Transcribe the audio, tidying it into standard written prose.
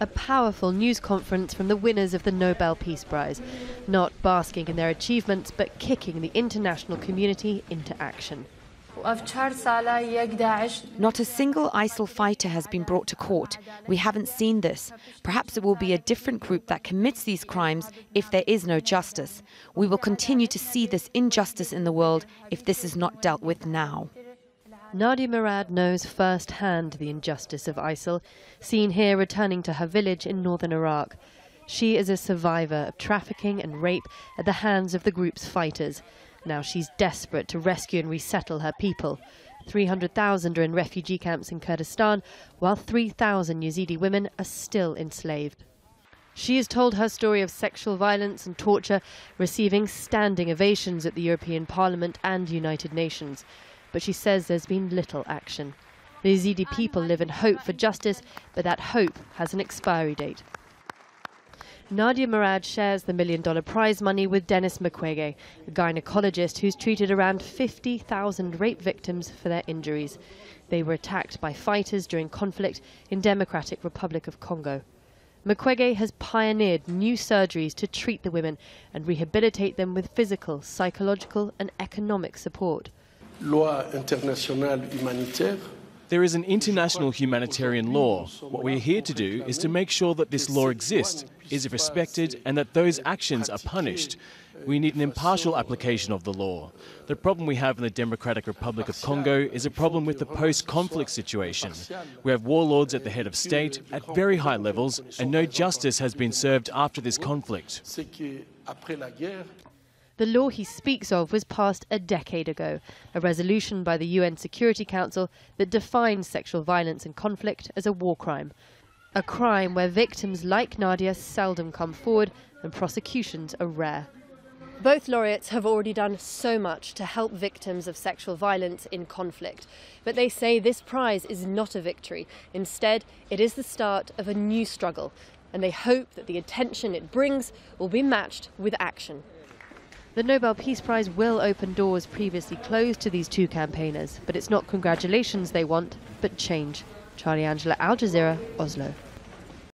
A powerful news conference from the winners of the Nobel Peace Prize, not basking in their achievements but kicking the international community into action. Not a single ISIL fighter has been brought to court. We haven't seen this. Perhaps it will be a different group that commits these crimes if there is no justice. We will continue to see this injustice in the world if this is not dealt with now. Nadia Murad knows firsthand the injustice of ISIL, seen here returning to her village in northern Iraq. She is a survivor of trafficking and rape at the hands of the group's fighters. Now she's desperate to rescue and resettle her people. 300,000 are in refugee camps in Kurdistan, while 3,000 Yazidi women are still enslaved. She has told her story of sexual violence and torture, receiving standing ovations at the European Parliament and United Nations. But she says there's been little action. The Yazidi people live in hope for justice, but that hope has an expiry date. Nadia Murad shares the $1 million prize money with Denis Mukwege, a gynaecologist who's treated around 50,000 rape victims for their injuries. They were attacked by fighters during conflict in Democratic Republic of Congo. Mukwege has pioneered new surgeries to treat the women and rehabilitate them with physical, psychological and economic support. There is an international humanitarian law. What we are here to do is to make sure that this law exists, is respected, and that those actions are punished. We need an impartial application of the law. The problem we have in the Democratic Republic of Congo is a problem with the post-conflict situation. We have warlords at the head of state at very high levels, and no justice has been served after this conflict. The law he speaks of was passed a decade ago, a resolution by the UN Security Council that defines sexual violence and conflict as a war crime. A crime where victims like Nadia seldom come forward and prosecutions are rare. Both laureates have already done so much to help victims of sexual violence in conflict. But they say this prize is not a victory. Instead, it is the start of a new struggle. And they hope that the attention it brings will be matched with action. The Nobel Peace Prize will open doors previously closed to these two campaigners, but it's not congratulations they want, but change. Charlie Angela, Al Jazeera, Oslo.